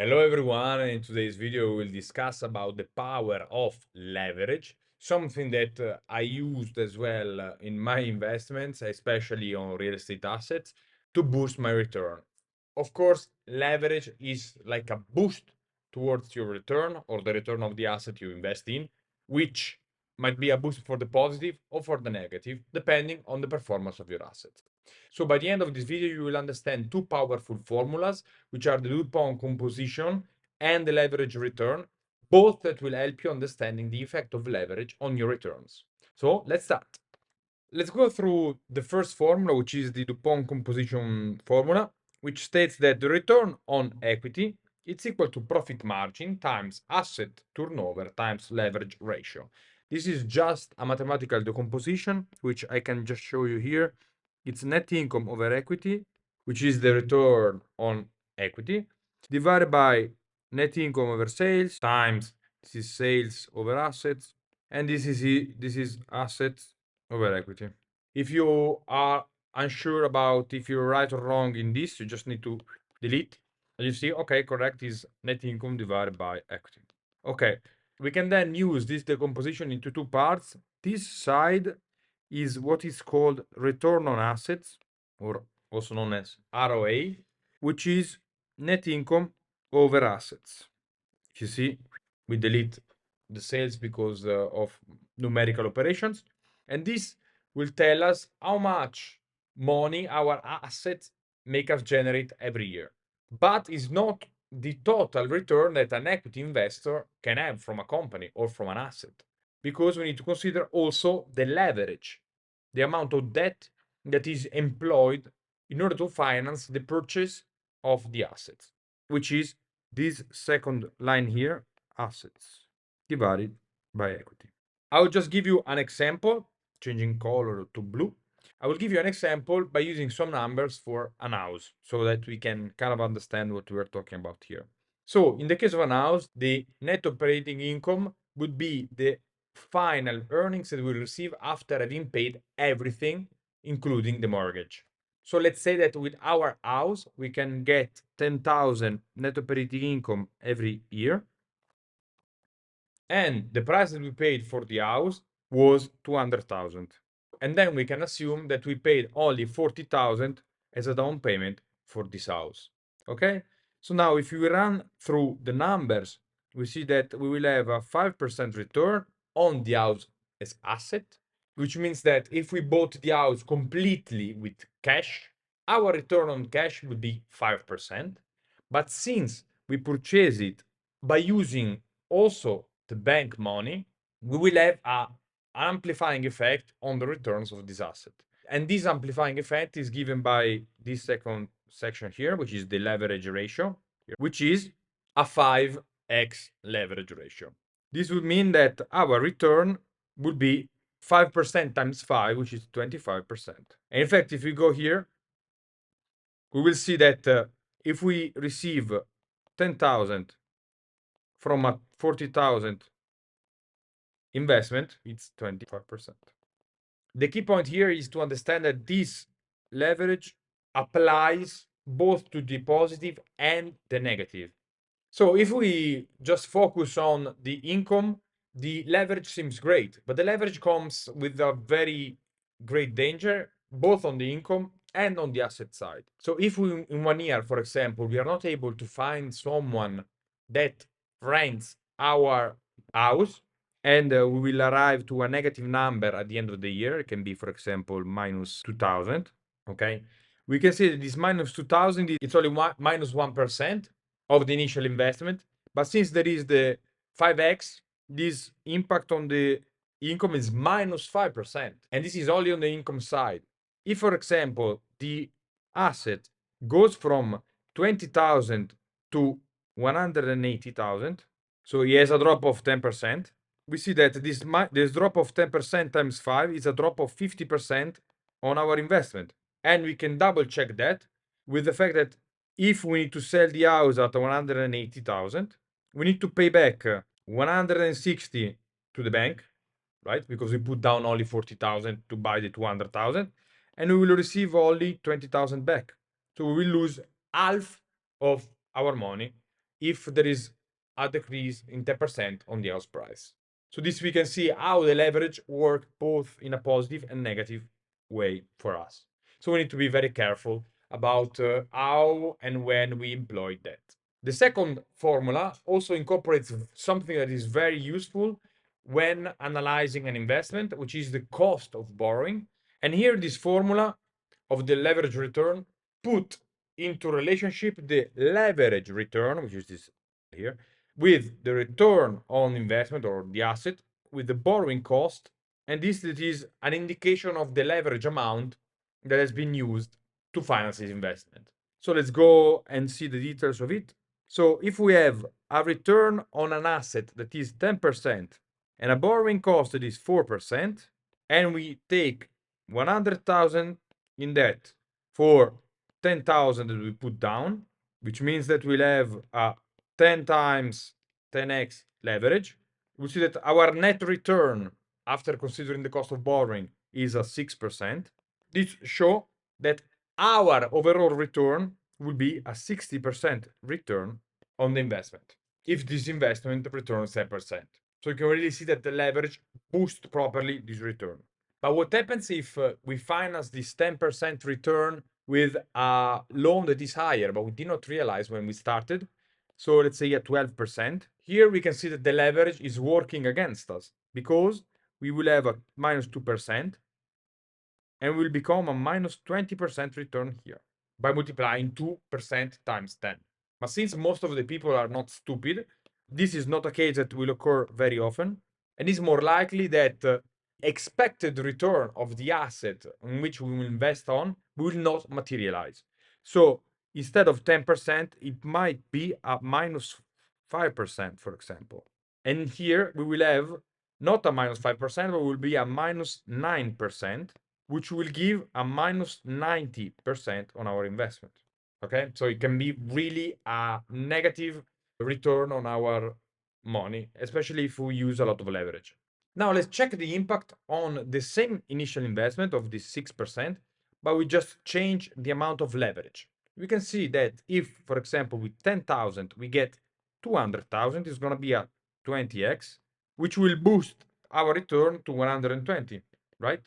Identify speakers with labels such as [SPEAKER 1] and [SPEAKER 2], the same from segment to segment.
[SPEAKER 1] Hello everyone, in today's video we will discuss about the power of leverage, something that I used as well in my investments, especially on real estate assets, to boost my return. Of course, leverage is like a boost towards your return or the return of the asset you invest in, which might be a boost for the positive or for the negative, depending on the performance of your asset. So by the end of this video, you will understand two powerful formulas, which are the DuPont composition and the leverage return, both that will help you understanding the effect of leverage on your returns. So let's start. Let's go through the first formula, which is the DuPont composition formula, which states that the return on equity is equal to profit margin times asset turnover times leverage ratio. This is just a mathematical decomposition, which I can just show you here. It's net income over equity, which is the return on equity, divided by net income over sales times this is sales over assets, and this is assets over equity. If you are unsure about if you're right or wrong in this, you just need to delete. And you see, okay, correct is net income divided by equity. Okay, we can then use this decomposition into two parts. This side is what is called return on assets, or also known as ROA, which is net income over assets. If you see, we delete the sales because of numerical operations. And this will tell us how much money our assets make us generate every year. But it's not the total return that an equity investor can have from a company or from an asset, because we need to consider also the leverage, the amount of debt that is employed in order to finance the purchase of the assets, which is this second line here, assets divided by equity. I will just give you an example, changing color to blue. I will give you an example by using some numbers for an house so that we can kind of understand what we're talking about here. So in the case of an house, the net operating income would be the final earnings that we receive after having paid everything, including the mortgage. So let's say that with our house, we can get 10,000 net operating income every year. And the price that we paid for the house was 200,000. And then we can assume that we paid only 40,000 as a down payment for this house. Okay? So now if we run through the numbers, we see that we will have a 5% return on the house as asset, which means that if we bought the house completely with cash, our return on cash would be 5%. But since we purchase it by using also the bank money, we will have an amplifying effect on the returns of this asset. And this amplifying effect is given by this second section here, which is the leverage ratio, which is a 5x leverage ratio. This would mean that our return would be 5% times 5, which is 25%. And in fact, if we go here, we will see that if we receive 10,000 from a 40,000 investment, it's 25%. The key point here is to understand that this leverage applies both to the positive and the negative. So if we just focus on the income, the leverage seems great, but the leverage comes with a very great danger, both on the income and on the asset side. So if we, in 1 year, for example, we are not able to find someone that rents our house, and we will arrive to a negative number at the end of the year. It can be, for example, minus 2,000. Okay, we can see that this minus 2,000 it's only minus 1% of the initial investment. But since there is the 5x, this impact on the income is minus 5%. And this is only on the income side. If, for example, the asset goes from 20,000 to 180,000, so he has a drop of 10%, we see that this drop of 10% times 5 is a drop of 50% on our investment. And we can double check that with the fact that if we need to sell the house at 180,000, we need to pay back 160 to the bank, right? Because we put down only 40,000 to buy the 200,000, and we will receive only 20,000 back. So we will lose half of our money if there is a decrease in 10% on the house price. So this we can see how the leverage works both in a positive and negative way for us. So we need to be very careful about how and when we employ that. The second formula also incorporates something that is very useful when analyzing an investment, which is the cost of borrowing. And here this formula of the leverage return put into relationship the leverage return, which is this here, with the return on investment or the asset, with the borrowing cost, and this is an indication of the leverage amount that has been used to finance this investment. So let's go and see the details of it. So if we have a return on an asset that is 10% and a borrowing cost that is 4%, and we take 100,000 in debt for 10,000 that we put down, which means that we'll have a 10 times 10x leverage. We see that our net return after considering the cost of borrowing is a 6%. This shows that our overall return will be a 60% return on the investment if this investment returns 10%. So you can really see that the leverage boosts properly this return. But what happens if we finance this 10% return with a loan that is higher, but we did not realize when we started? So let's say at 12%. Here we can see that the leverage is working against us because we will have a minus 2% and will become a minus 20% return here by multiplying 2% times 10. But since most of the people are not stupid, this is not a case that will occur very often, and it's more likely that expected return of the asset on which we will invest on will not materialize. So instead of 10%, it might be a minus 5%, for example. And here we will have not a minus 5%, but will be a minus 9%, which will give a minus 90% on our investment. Okay, so it can be really a negative return on our money, especially if we use a lot of leverage. Now let's check the impact on the same initial investment of this 6%, but we just change the amount of leverage. We can see that if, for example, with 10,000 we get 200,000, it's going to be a 20x, which will boost our return to 120, right?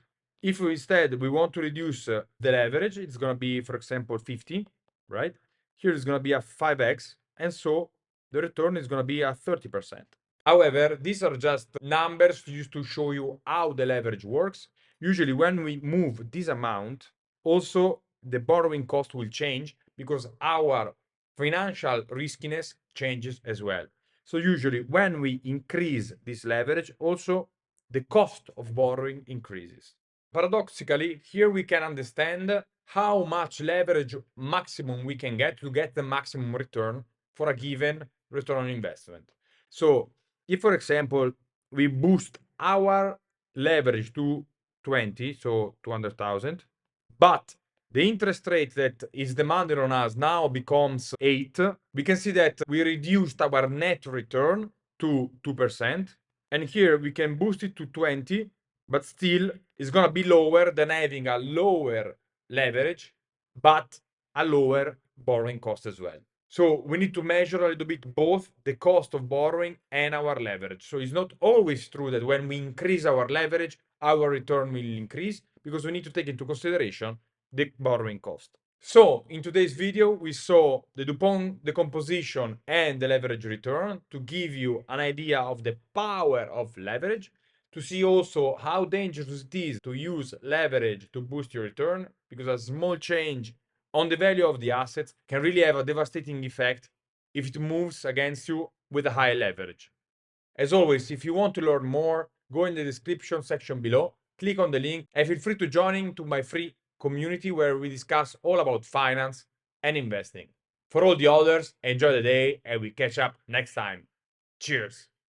[SPEAKER 1] If we instead we want to reduce the leverage, it's going to be, for example, 50, right? Here is going to be a 5x, and so the return is going to be a 30%. However, these are just numbers used to show you how the leverage works. Usually when we move this amount, also the borrowing cost will change because our financial riskiness changes as well. So usually when we increase this leverage, also the cost of borrowing increases. Paradoxically, here we can understand how much leverage maximum we can get to get the maximum return for a given return on investment. So if, for example, we boost our leverage to 20, so 200,000, but the interest rate that is demanded on us now becomes 8, we can see that we reduced our net return to 2%. And here we can boost it to 20, but still it's going to be lower than having a lower leverage, but a lower borrowing cost as well. So we need to measure a little bit both the cost of borrowing and our leverage. So it's not always true that when we increase our leverage, our return will increase, because we need to take into consideration the borrowing cost. So in today's video, we saw the DuPont decomposition and the leverage return to give you an idea of the power of leverage, to see also how dangerous it is to use leverage to boost your return, because a small change on the value of the assets can really have a devastating effect if it moves against you with a high leverage. As always, if you want to learn more, go in the description section below, click on the link, and feel free to join into my free community where we discuss all about finance and investing. For all the others, enjoy the day and we catch up next time. Cheers.